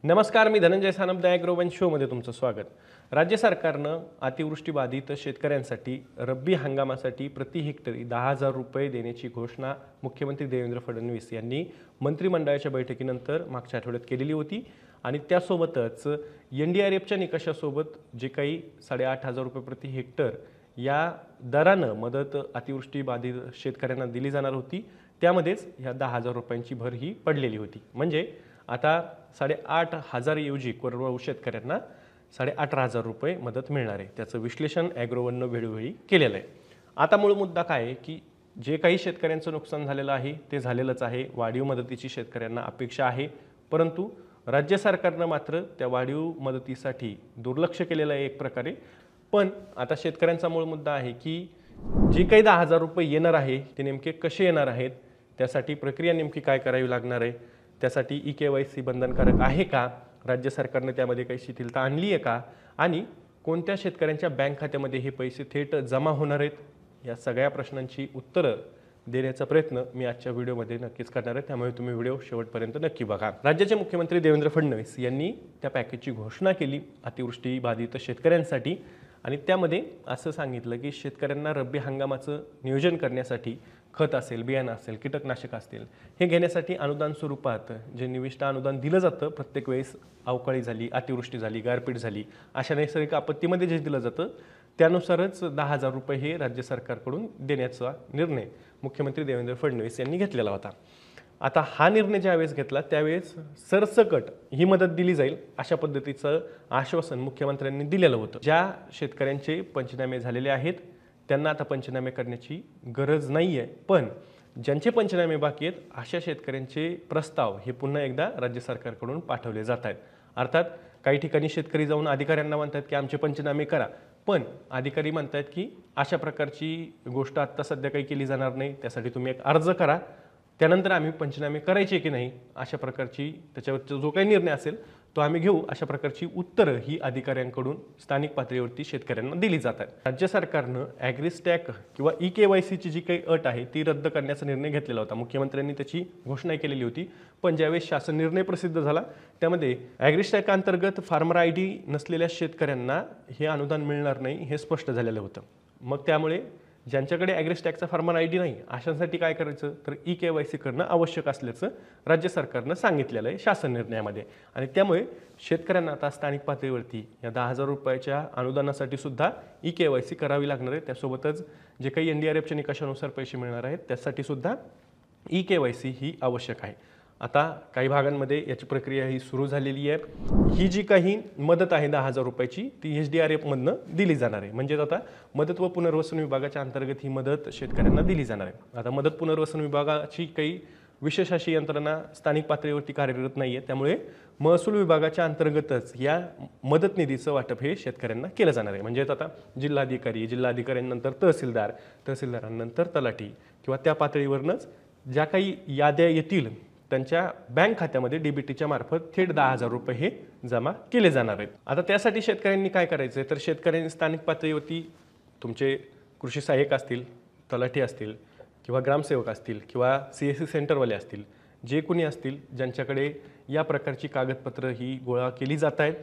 नमस्कार, मी धनंजय सानप ॲग्रोवन शोमध्ये तुमचं स्वागत. राज्य सरकारनं अतिवृष्टीबाधित शेतकऱ्यांसाठी रब्बी हंगामासाठी प्रति हेक्टरी 10,000 रुपये देण्याची घोषणा मुख्यमंत्री देवेंद्र फडणवीस यांनी मंत्रिमंडळाच्या बैठकीनंतर मागच्या आठवड्यात केलेली होती. आणि त्यासोबतच NDRFच्या निकषासोबत जे काही 8,500 रुपये प्रति हेक्टर या दरानं मदत अतिवृष्टीबाधित शेतकऱ्यांना दिली जाणार होती, त्यामध्येच ह्या 10,000 रुपयांची भर ही पडलेली होती. म्हणजे आता 8,500 ऐवजी कोरडवाहू शेतकऱ्यांना 18,500 रुपये मदत मिळणार आहे. त्याचं विश्लेषण ॲग्रोवननं वेळोवेळी केलेलं आहे. आता मूळ मुद्दा काय आहे की जे काही शेतकऱ्यांचं नुकसान झालेलं आहे ते झालेलंच आहे. वाढीव मदतीची शेतकऱ्यांना अपेक्षा आहे, परंतु राज्य सरकारनं मात्र त्या वाढीव मदतीसाठी दुर्लक्ष केलेलं आहे एक प्रकारे. पण आता शेतकऱ्यांचा मूळ मुद्दा आहे की जे काही 10,000 रुपये येणार आहे ते नेमके कसे येणार आहेत, त्यासाठी प्रक्रिया नेमकी काय करावी लागणार आहे, त्यासाठी eKYC बंधनकारक आहे का, राज्य सरकारने त्यामध्ये काही शिथिलता आणली आहे का, आणि कोणत्या शेतकऱ्यांच्या बँक खात्यामध्ये हे पैसे थेट जमा होणार आहेत, या सगळ्या प्रश्नांची उत्तरं देण्याचा प्रयत्न मी आजच्या व्हिडिओमध्ये नक्कीच करणार आहे. त्यामुळे तुम्ही व्हिडिओ शेवटपर्यंत नक्की बघा. राज्याचे मुख्यमंत्री देवेंद्र फडणवीस यांनी त्या पॅकेजची घोषणा केली अतिवृष्टी बाधित शेतकऱ्यांसाठी. आणि त्यामध्ये असं सांगितलं की शेतकऱ्यांना रब्बी हंगामाचं नियोजन करण्यासाठी खत असेल, बियाणं असेल, कीटकनाशक असतील, हे घेण्यासाठी अनुदान स्वरूपात जे निविष्ट अनुदान दिलं जातं प्रत्येक वेळेस अवकाळी झाली, अतिवृष्टी झाली, गारपीट झाली, अशा नैसर्गिक आपत्तीमध्ये जे दिलं जातं त्यानुसारच 10,000 रुपये हे राज्य सरकारकडून देण्याचा निर्णय मुख्यमंत्री देवेंद्र फडणवीस यांनी घेतलेला होता. आता हा निर्णय ज्यावेळेस घेतला त्यावेळेस सरसकट ही मदत दिली जाईल अशा पद्धतीचं आश्वासन मुख्यमंत्र्यांनी दिलेलं होतं. ज्या शेतकऱ्यांचे पंचनामे झालेले आहेत त्यांना आता पंचनामे करण्याची गरज नाही आहे, पण ज्यांचे पंचनामे बाकी आहेत अशा शेतकऱ्यांचे प्रस्ताव हे पुन्हा एकदा राज्य सरकारकडून पाठवले जात आहेत. अर्थात काही ठिकाणी शेतकरी जाऊन अधिकाऱ्यांना म्हणतात की आमचे पंचनामे करा, पण अधिकारी म्हणतात की अशा प्रकारची गोष्ट आत्ता सध्या काही केली जाणार नाही, त्यासाठी तुम्ही एक अर्ज करा, त्यानंतर आम्ही पंचनामे करायचे की नाही अशा प्रकारची त्याच्यावरचा जो काही निर्णय असेल तो आम्ही घेऊ, अशा प्रकारची उत्तरं ही अधिकाऱ्यांकडून स्थानिक पातळीवरती शेतकऱ्यांना दिली जातात. राज्य सरकारनं ॲग्रिस्टॅक किंवा eKYCची जी काही अट आहे ती रद्द करण्याचा निर्णय घेतलेला होता. मुख्यमंत्र्यांनी त्याची घोषणा केलेली होती, पण ज्यावेळेस शासन निर्णय प्रसिद्ध झाला त्यामध्ये ॲग्रिस्टॅक अंतर्गत फार्मर ID नसलेल्या शेतकऱ्यांना हे अनुदान मिळणार नाही हे स्पष्ट झालेलं होतं. मग त्यामुळे ज्यांच्याकडे ॲग्रिस्टॅकचा फार्मर ID नाही अशांसाठी काय करायचं तर eKYC करणं आवश्यक असल्याचं राज्य सरकारनं सांगितलेलं आहे शासन निर्णयामध्ये. आणि त्यामुळे शेतकऱ्यांना आता स्थानिक पातळीवरती या 10,000 रुपयाच्या अनुदानासाठी सुद्धा eKYC करावी लागणार आहे. त्यासोबतच जे काही NDRFच्या निकषानुसार पैसे मिळणार आहेत त्यासाठी सुद्धा eKYC ही आवश्यक आहे. आता काही भागांमध्ये याची प्रक्रिया ही सुरू झालेली आहे. ही जी काही मदत आहे 10,000 रुपयाची ती SDRFमधनं दिली जाणार आहे. म्हणजेच आता मदत व पुनर्वसन विभागाच्या अंतर्गत ही मदत शेतकऱ्यांना दिली जाणार आहे. आता मदत पुनर्वसन विभागाची काही विशेष अशी यंत्रणा स्थानिक पातळीवरती कार्यरत नाही आहे, त्यामुळे महसूल विभागाच्या अंतर्गतच या मदत निधीचं वाटप हे शेतकऱ्यांना केलं जाणार आहे. म्हणजेच आता जिल्हाधिकारी, जिल्हाधिकाऱ्यांनंतर तहसीलदार, तहसीलदारांनंतर तलाठी किंवा त्या पातळीवरनंच ज्या काही याद्या येतील त्यांच्या बँक खात्यामध्ये DBTच्या मार्फत थेट 10,000 रुपये हे जमा केले जाणार आहेत. आता त्यासाठी शेतकऱ्यांनी काय करायचं तर शेतकऱ्यांनी स्थानिक पातळीवरती तुमचे कृषी सहाय्यक असतील, तलाठी असतील किंवा ग्रामसेवक असतील किंवा CSC सेंटरवाले असतील, जे कोणी असतील ज्यांच्याकडे या प्रकारची कागदपत्रं ही गोळा केली जात आहेत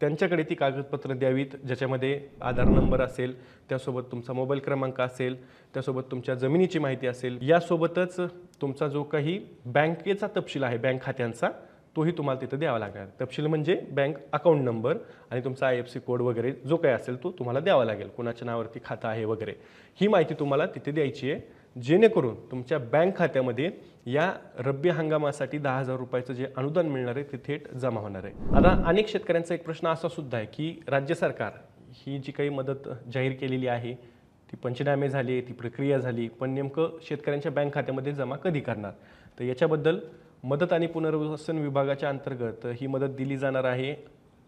त्यांच्याकडे ती कागदपत्र द्यावीत, ज्याच्यामध्ये आधार नंबर असेल, त्यासोबत तुमचा मोबाईल क्रमांक असेल, त्यासोबत तुमच्या जमिनीची माहिती असेल, यासोबतच तुमचा जो काही बँकेचा तपशील आहे बँक खात्यांचा तोही तुम्हाला तिथं द्यावा लागणार. तपशील म्हणजे बँक अकाउंट नंबर आणि तुमचा IFSC कोड वगैरे जो काही असेल तो तुम्हाला द्यावा लागेल, कोणाच्या नावावरती खातं आहे वगैरे ही माहिती तुम्हाला तिथे द्यायची आहे, जेणेकरून तुमच्या बँक खात्यामध्ये या रब्बी हंगामासाठी 10,000 रुपयाचं जे अनुदान मिळणार आहे ते थेट जमा होणार आहे. आता अनेक शेतकऱ्यांचा एक प्रश्न असा सुद्धा आहे की राज्य सरकार ही जी काही मदत जाहीर केलेली आहे ती पंचनामे झाली, ती प्रक्रिया झाली, पण नेमकं शेतकऱ्यांच्या बँक खात्यामध्ये जमा कधी करणार. तर याच्याबद्दल मदत आणि पुनर्वसन विभागाच्या अंतर्गत ही मदत दिली जाणार आहे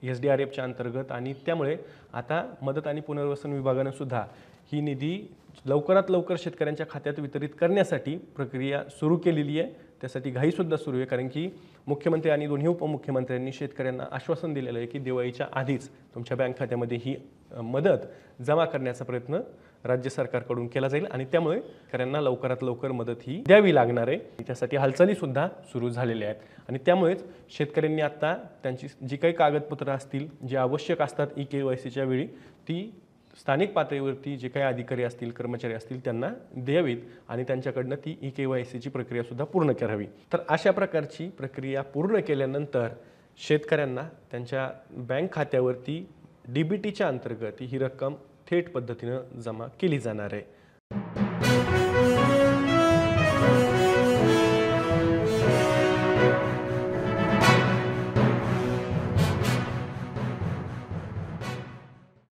SDRFच्या अंतर्गत. आणि त्यामुळे आता मदत आणि पुनर्वसन विभागानं सुद्धा ही निधी लवकरात लवकर शेतकऱ्यांच्या खात्यात वितरित करण्यासाठी प्रक्रिया सुरू केलेली आहे. त्यासाठी घाईसुद्धा सुरू आहे, कारण की मुख्यमंत्री आणि दोन्ही उपमुख्यमंत्र्यांनी शेतकऱ्यांना आश्वासन दिलेलं आहे की दिवाळीच्या आधीच तुमच्या बँक खात्यामध्ये ही मदत जमा करण्याचा प्रयत्न राज्य सरकारकडून केला जाईल आणि त्यामुळे शेतकऱ्यांना लवकरात लवकर मदत ही द्यावी लागणार आहे। त्यासाठी हालचाली सुद्धा सुरू झालेल्या आहेत आणि त्यामुळेच शेतकऱ्यांनी आता त्यांची जी काही कागदपत्र असतील जे आवश्यक असतात KYCच्या वेळी ती स्थानिक पातळीवरती जे काही अधिकारी असतील कर्मचारी असतील त्यांना द्यावीत आणि त्यांच्याकडनं ती KYCची प्रक्रिया सुद्धा पूर्ण करावी। तर अशा प्रकारची प्रक्रिया पूर्ण केल्यानंतर शेतकऱ्यांना त्यांच्या बँक खात्यावरती DBTच्या अंतर्गत ही रक्कम थेट पद्धतीनं जमा केली जाणार आहे।